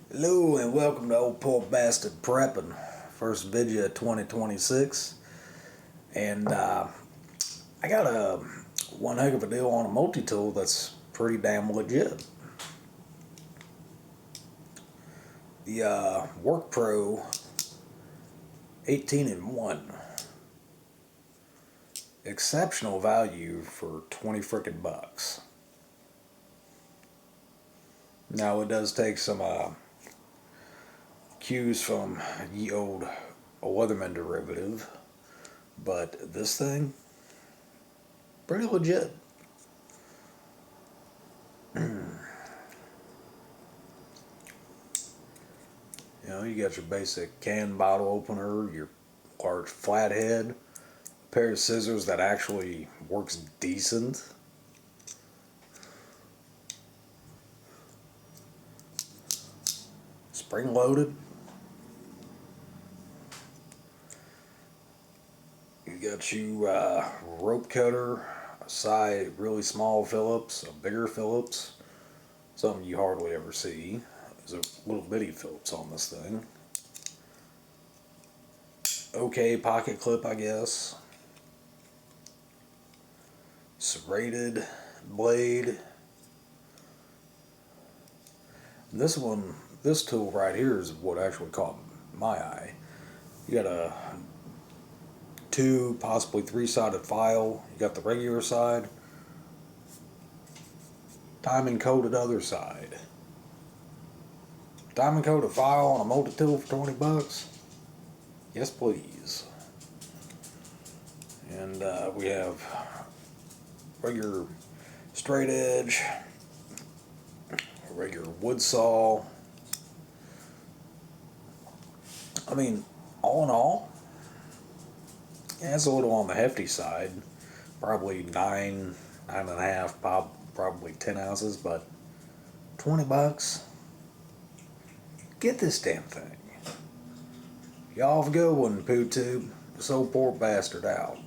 Hello and welcome to Old Poor Bastard Prepping. First video of 2026. And I got one heck of a deal on a multi-tool that's pretty damn legit. The Workp 18-in-1. Exceptional value for 20 frickin' bucks. Now it does take some cues from ye old Weatherman derivative, but this thing pretty legit. You got your basic can bottle opener, your large flathead, a pair of scissors that actually works decent. Spring loaded. You got you rope cutter, a side really small Phillips, a bigger Phillips, something you hardly ever see. There's a little bitty Phillips on this thing. Okay, pocket clip, I guess. Serrated blade. This tool right here is what actually caught my eye. You got a 2, possibly 3-sided file. You got the regular side, diamond coated other side. Diamond coated file on a multi-tool for 20 bucks? Yes, please. And we have regular straight edge, a regular wood saw. I mean, all in all, yeah, it's a little on the hefty side. Probably 9.5, probably 10 ounces, but 20 bucks. Get this damn thing. Y'all have a good one, PooTube. This old poor bastard out.